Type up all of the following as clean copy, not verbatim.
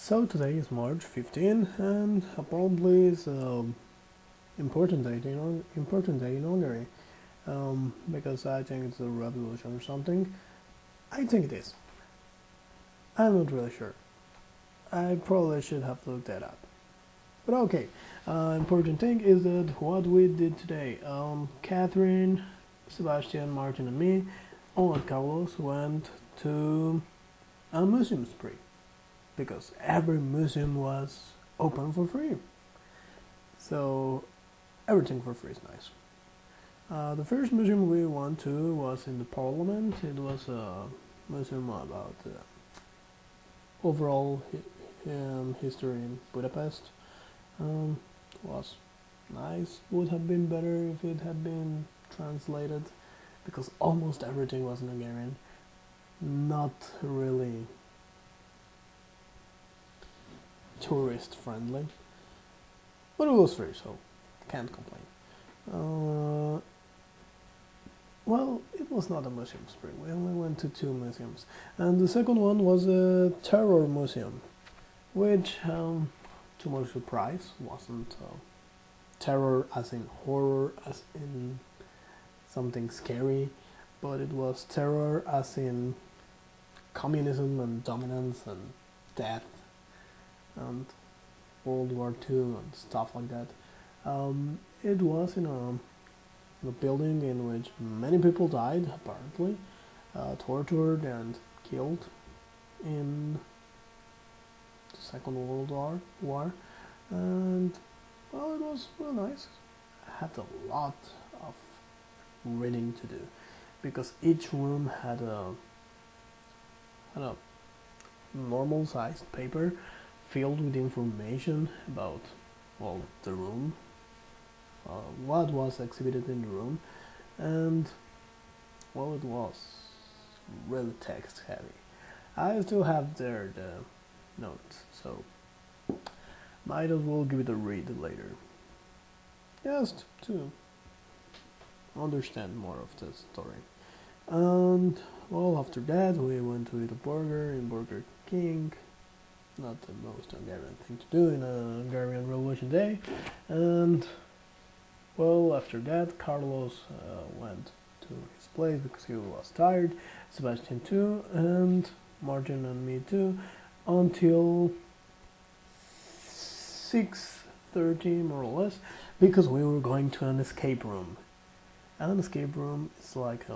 So today is March 15, and apparently it's an important day in Hungary. Because I think it's a revolution or something. I think it is. I'm not really sure. I probably should have looked that up. But okay, important thing is that what we did today. Catherine, Sebastian, Martin, and me, all and Carlos went to a museum spree because every museum was open for free. So everything for free is nice. The first museum we went to was in the Parliament. It was a museum about overall history in Budapest. Was nice. Would have been better if it had been translated, because almost everything was in Hungarian. Not really tourist friendly, but it was free, so can't complain. Well, it was not a museum spree. We only went to two museums, and the second one was a terror museum, which, to my surprise, wasn't terror as in horror, as in something scary, but it was terror as in communism and dominance and death and World War II and stuff like that. It was in a building in which many people died, apparently, tortured and killed in the Second World War. And well, it was real nice. I had a lot of reading to do because each room had a normal sized paper filled with information about, well, the room, what was exhibited in the room, and well, it was really text heavy. I still have there the notes, so might as well give it a read later, just to understand more of the story. And well, after that we went to eat a burger in Burger King. Not the most Hungarian thing to do in a Hungarian Revolution Day. And well, after that Carlos went to his place because he was tired, Sebastian too, and Martin and me too, until 6:30 more or less, because we were going to an escape room. And an escape room is like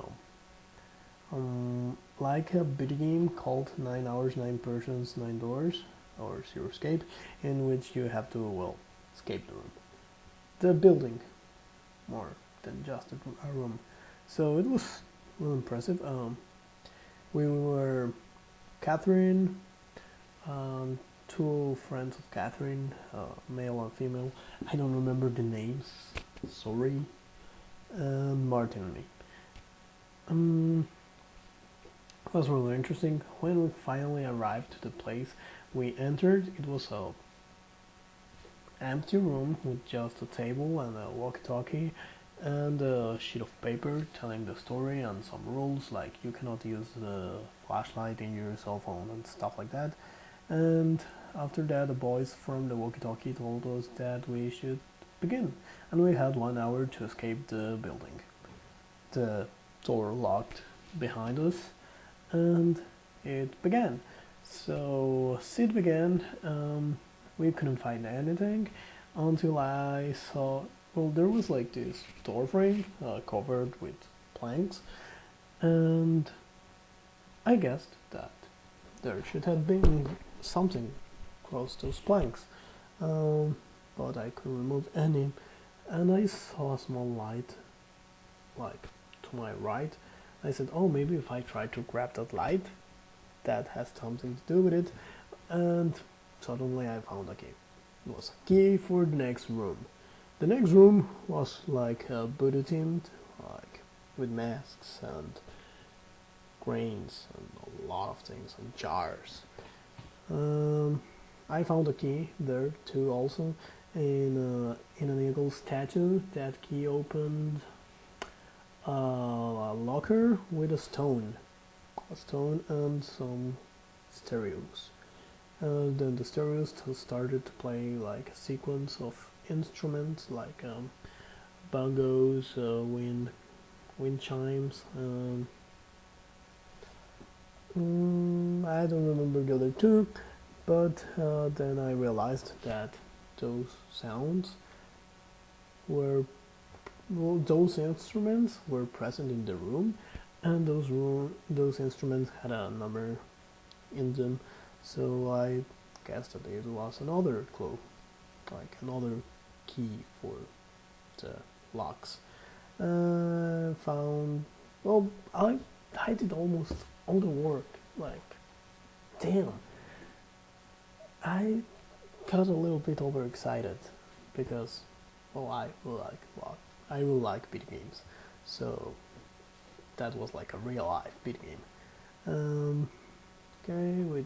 a video game called 9 Hours, 9 Persons, 9 Doors, or Zero Escape, in which you have to, well, escape the room. The building, more than just a room. So it was really impressive. We were Catherine, two friends of Catherine, male and female. I don't remember the names, sorry. And Martin and me. It was really interesting. When we finally arrived to the place we entered, it was a empty room with just a table and a walkie-talkie and a sheet of paper telling the story and some rules, like you cannot use the flashlight in your cell phone and stuff like that. And after that, the boys from the walkie-talkie told us that we should begin, and we had 1 hour to escape the building. The door locked behind us, and it began. So it began. We couldn't find anything until I saw, well, there was like this door frame covered with planks, and I guessed that there should have been something across those planks, but I couldn't remove any, and I saw a small light like to my right. I said, oh, maybe if I try to grab that light, that has something to do with it. And suddenly I found a key. It was a key for the next room. The next room was like Buddha themed, like with masks and grains and a lot of things and jars. I found a key there too, also in an eagle statue. That key opened a locker with a stone and some stereos. Then the stereo started to play like a sequence of instruments like bongos, wind chimes. I don't remember the other two, but then I realized that those sounds were, well, those instruments were present in the room, and those instruments had a number in them. So I guessed that it was another clue, like another key for the locks. Found, well, I did almost all the work. Like, damn, I got a little bit overexcited because, well, I really like video games, so that was like a real life video game. Okay, we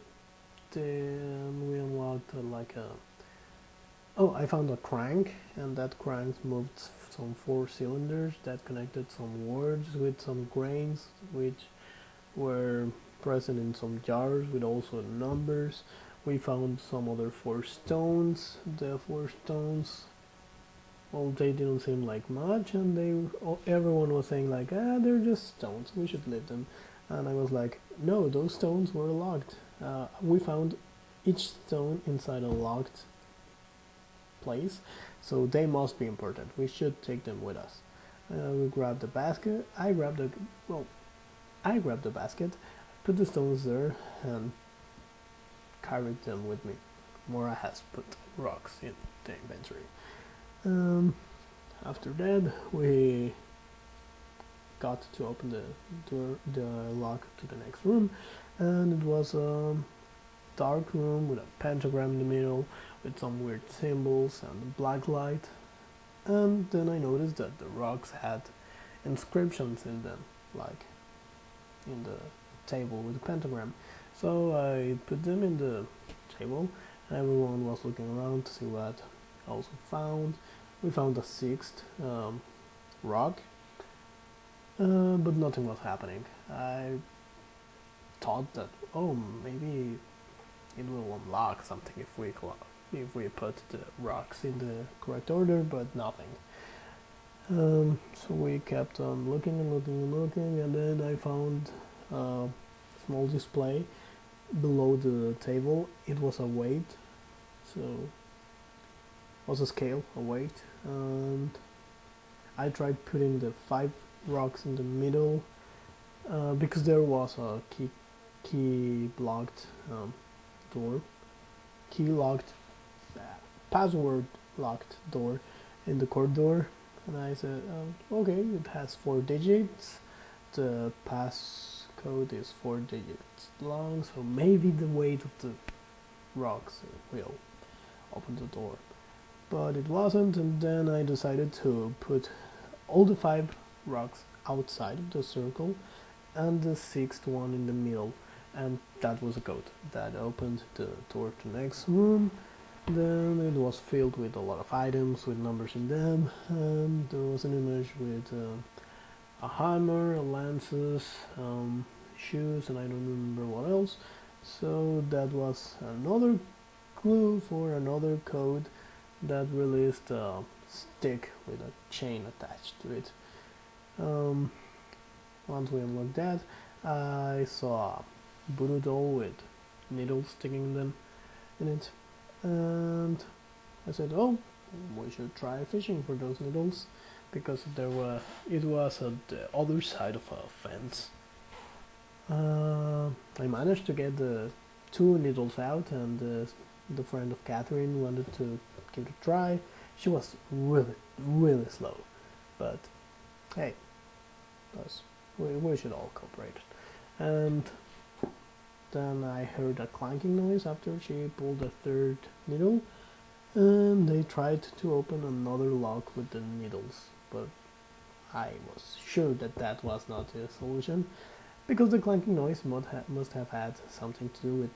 unlocked like a. Oh, I found a crank, and that crank moved some 4 cylinders that connected some words with some grains, which were present in some jars with also numbers. We found some other 4 stones. The 4 stones, well, they didn't seem like much, and everyone was saying like, they're just stones. We should leave them. And I was like, no, those stones were locked. We found each stone inside a locked place, so they must be important. We should take them with us. We grabbed the basket. I grabbed the basket, put the stones there, and carried them with me. Mora has put rocks in the inventory. After that, we got to open the lock to the next room, and it was a dark room with a pentagram in the middle, with some weird symbols and black light. And then I noticed that the rocks had inscriptions in them, like in the table with the pentagram. So I put them in the table, and everyone was looking around to see what I also found. We found a 6th rock, but nothing was happening. I thought that, oh, maybe it will unlock something if we put the rocks in the correct order, but nothing. So we kept on looking and looking and looking, and then I found a small display below the table. It was a weight, so it was a scale, a weight, and I tried putting the 5 rocks in the middle because there was a key blocked door, key locked, password locked door in the corridor, and I said, okay, it has 4 digits. The passcode is 4 digits long, so maybe the weight of the rocks will open the door. But it wasn't, and then I decided to put all the 5 rocks outside of the circle and the 6th one in the middle, and that was a code that opened the door to the next room. Then it was filled with a lot of items with numbers in them, and there was an image with a hammer, lances, shoes, and I don't remember what else. So that was another clue for another code that released a stick with a chain attached to it. Once we unlocked that, I saw a voodoo doll with needles sticking in it, and I said, oh, we should try fishing for those needles, because it was at the other side of a fence. I managed to get the 2 needles out, and the friend of Catherine wanted to give it a try. She was really slow, but hey, we should all cooperate. And then I heard a clanking noise after she pulled the 3rd needle, and they tried to open another lock with the needles, but I was sure that was not the solution, because the clanking noise must have had something to do with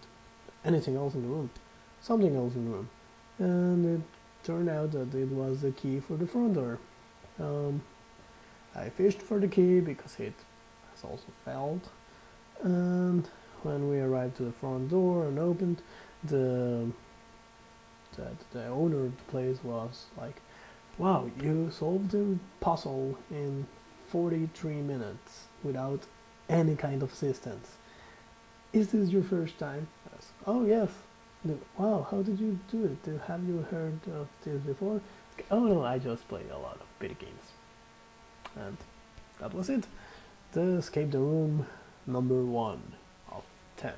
anything else in the room, something else in the room, and it turned out that it was the key for the front door. I fished for the key because it has also failed, and when we arrived to the front door and opened, the the owner of the place was like, "Wow, you solved the puzzle in 43 minutes without any kind of assistance. Is this your first time?" Yes. "Oh yes." "Wow, how did you do it? Have you heard of this before?" "Oh no, I just play a lot of video games." And that was it. The escape the room number 1 of 10.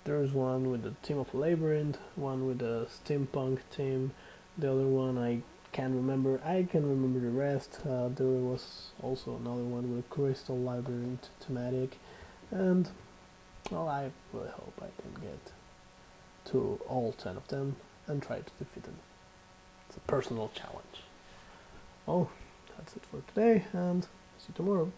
There's one with the theme of labyrinth, one with the steampunk theme, the other one I can't remember. I can remember the rest. There was also another one with a crystal labyrinth thematic, and well, I really hope I can get to all 10 of them and try to defeat them. It's a personal challenge. Well, that's it for today, and see you tomorrow.